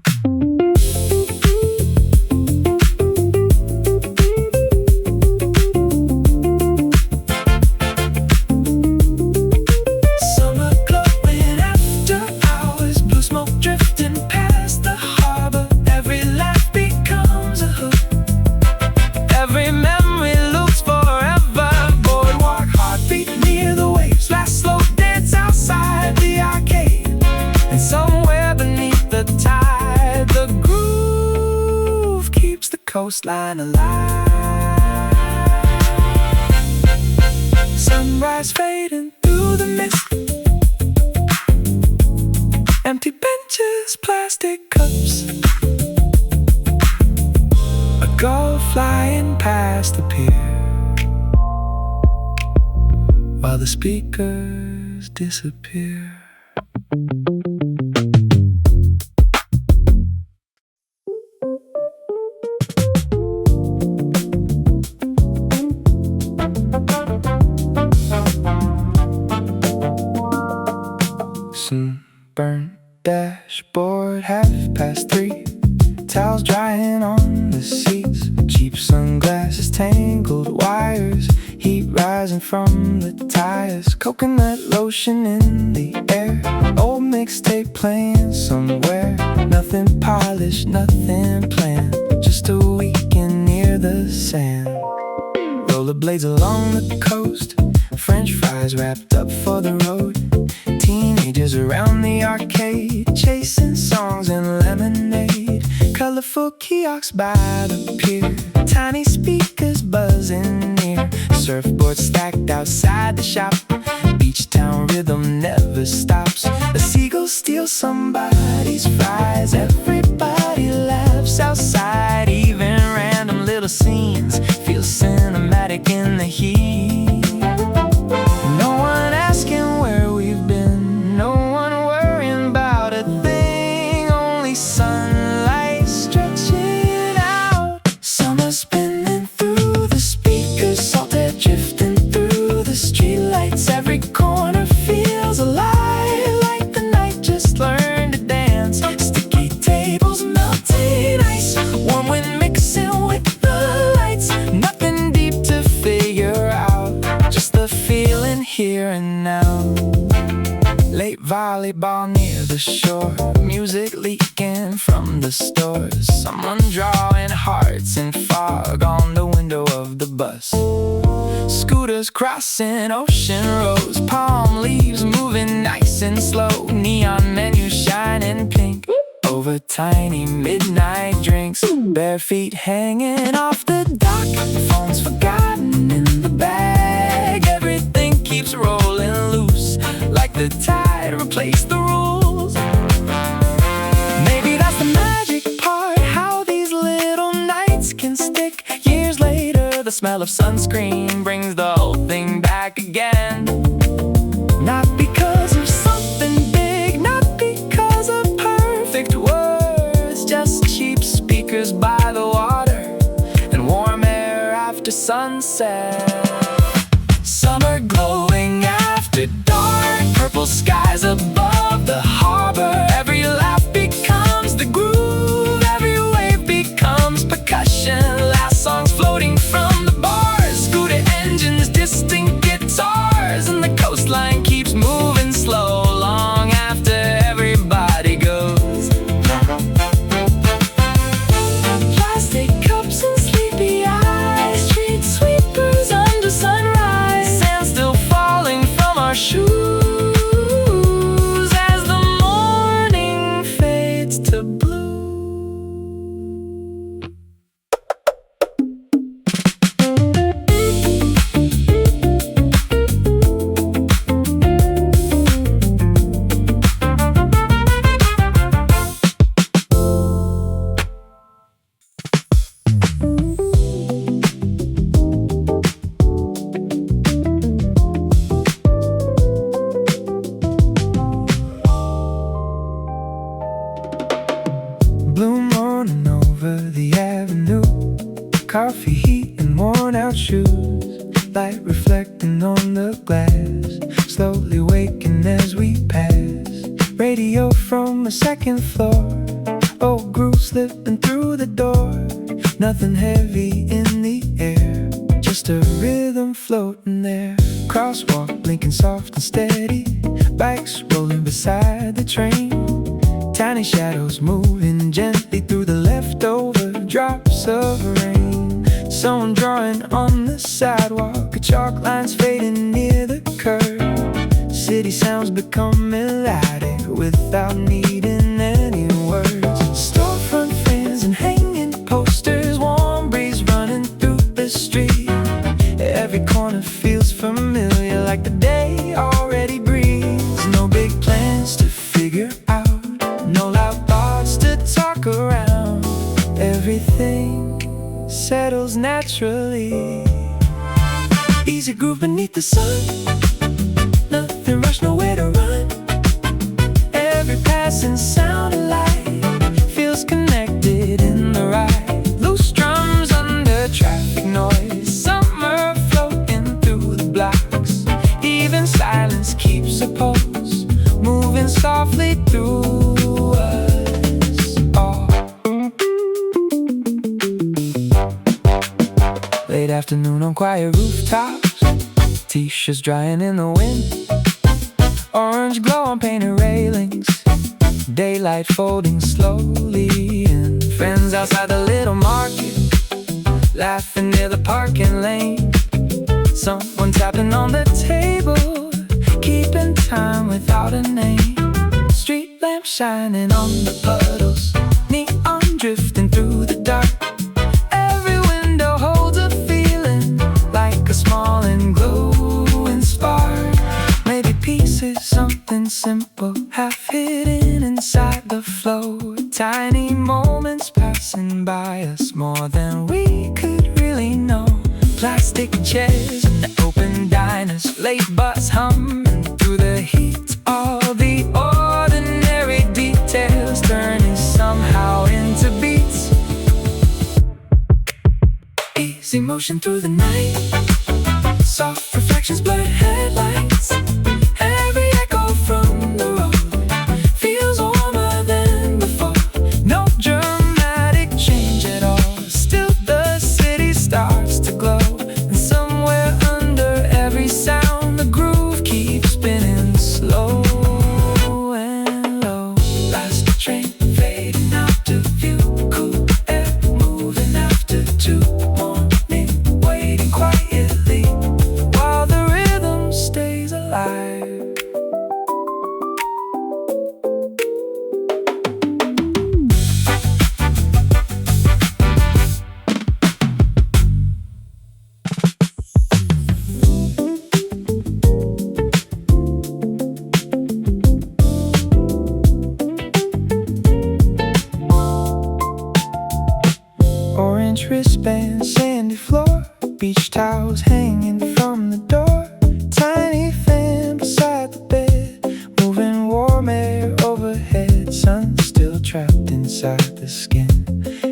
Coastline alive. Sunrise fading through the mist, empty benches, plastic cups. A gull flying past the pier, while the speakers disappear. Burnt dashboard, 3:30. Towels drying on the seats, cheap sunglasses, tangled wires, heat rising from the tires. Coconut lotion in the air, old mixtape playing somewhere. Nothing polished, nothing planned, just a weekend near the sand. Rollerblades along the coast, French fries wrapped up for the road. Teenagers around the arcade, chasing songs and lemonade. Colorful kiosks by the pier, tiny speakers buzzing near. Surfboards stacked outside the shop, beach town rhythm never stops. A seagull steals somebody's fries, everybody laughs outside. Even random little scenes feel cinematic in the heat. No one asking where we've been, no one worrying about a thing, only sunlight stretching out. Summer spinning through the speakers, salt air drifting through the streetlights. Every corner feels alive, like the night just learned to dance. Sticky tables, melting ice, warm wind mixing with the lights. Nothing deep to figure out, just the feeling here and now. Late volleyball near the shore, music leaking from the stores. Someone drawing hearts in fog on the window of the bus. Scooters crossing ocean roads, palm leaves moving nice and slow. Neon menus shining pink over tiny midnight drinks. Bare feet hanging off the dock, phones forgotten in the bag. Everything keeps rolling loose, like the tide replaced the rules. Maybe that's the magic part, how these little nights can stick. Years later, the smell of sunscreen brings the whole thing back again. Not because of something big, not because of perfect words, just cheap speakers by the water and warm air after sunset. Summer glowing after dark, purple skies above the harbor. Every laugh becomes the groove, every wave becomes percussion. Last songs floating from the bars, scooter engines, distant guitars, and the coastline keeps moving slow long after everybody goes. Plastic cups and sleepy eyes, street sweepers under sunrise, sand still falling from our shoes as the morning fades to blue. Blue morning over the avenue, coffee heat and worn out shoes, light reflecting on the glass, slowly waking as we pass. Radio from a second floor, old groove slipping through the door. Nothing heavy in the air, just a rhythm floating there. Crosswalk blinking soft and steady, bikes rolling beside the train. Tiny shadows moving gently through the leftover drops of rain. Someone drawing on the sidewalk, chalk lines fading near the curb. City sounds become melodic without needing any words. Storefront fans and hanging posters, warm breeze running through the street. Every corner feels familiar, like the day already breathes. No big plans to figure out, no loud thoughts to talk around. Everything settles naturally. Easy groove beneath the sun, nothing rush, nowhere to run. Every passing sound alive feels connected in the ride. Loose drums under traffic noise, summer floating through the blocks. Even silence keeps a pulse, moving softly through us all. Late afternoon on quiet rooftops, t-shirts drying in the wind, orange glow on painted railings, daylight folding slowly in. Friends outside the little market, laughing near the parking lane. Someone tapping on the table, keeping time without a name. Street lamps shining on the puddles, neon drifting through the dark. Every window holds a feeling, like a small and glowing spark. Maybe peace is something simple, half hidden inside the flow. Tiny moments passing by us more than we could really know. Plastic chairs and open diners, late bus humming through the heat. All the ordinary details turning somehow into beats. Easy motion through the night, soft reflections, blurred headlights. Every echo from the road feels warmer than before. No dramatic change at all, still the city starts to glow. And somewhere under every sound, the groove keeps spinning slow and low. Last train fading out to view, cool air moving after 2. Morning waiting quietly while the rhythm stays alive. Orange wristbands, sandy floor, beach towels hanging from the door. Tiny fan beside the bed, moving warm air overhead. Sun still trapped inside the skin.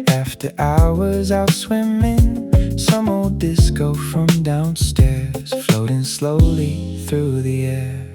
After hours out swimming, some old disco from downstairs, floating slowly through the air.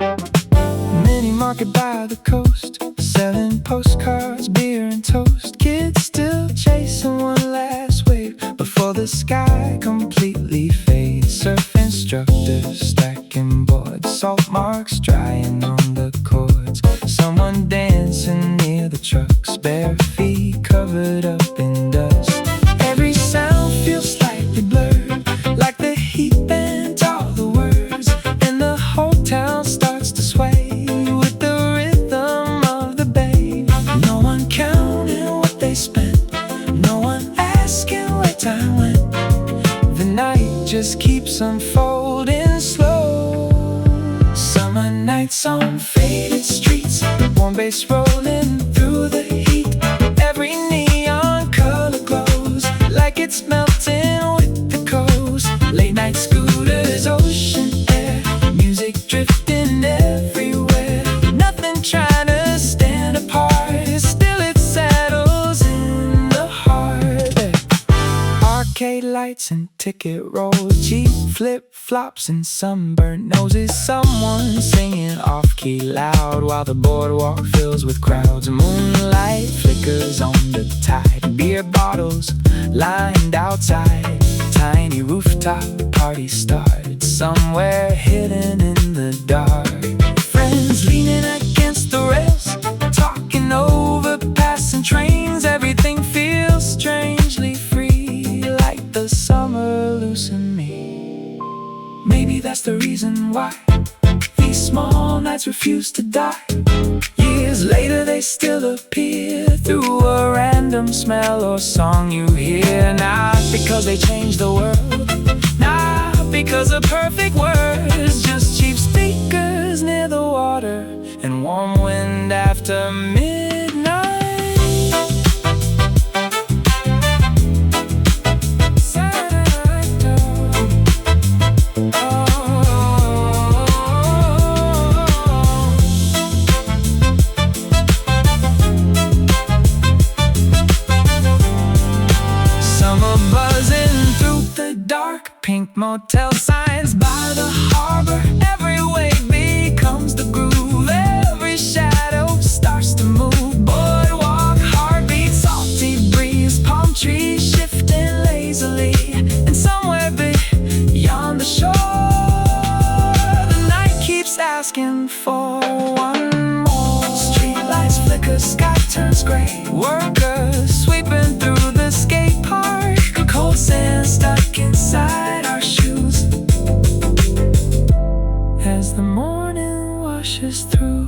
market by the coast, selling postcards, beer and toast. Kids still chasing one last wave before the sky completely fades. Surf instructors stacking boards, salt marks drying on the cords. Someone dancing near the trucks, bare feet covered up in dust. Every sound feels slightly blurred, like the heat bent all the words, and the whole town starts to sway with the rhythm of the bay. No one counting what they spent, no one asking where time went. The night just keeps unfolding slow. Summer nights on faded streets, warm bass rolling through the heat. Every neon color glows like it's melting with the coast. Late night scooters, ocean air, music drifting everywhere. Nothing trying to stand apart, still it settles in the heart. Arcade lights and ticket rolls, cheap flip-flops and sunburned noses. Someone singing off-key loud while the boardwalk fills with crowds. Moonlight flickers on the tide, beer bottles lined outside. Tiny rooftop party started somewhere hidden in the dark. Friends leaning against the rails, talking over passing trains. Everything feels strangely free, like the summer loosened me. Maybe that's the reason why these small nights refuse to die. Years later they still appear through a random smell or song you hear. Not because they changed the world, not because of perfect words, just cheap speakers near the water and warm wind after midnight. Pink motel signs by the harbor, every wave becomes the groove. Every shadow starts to move. Boardwalk heartbeat, salty breeze, palm trees shifting lazily. And somewhere beyond the shore, the night keeps asking for one more. Streetlights flicker, sky turns gray. Workers sweeping through the skate park, cold sand stuck inside our shoes. As the morning washes through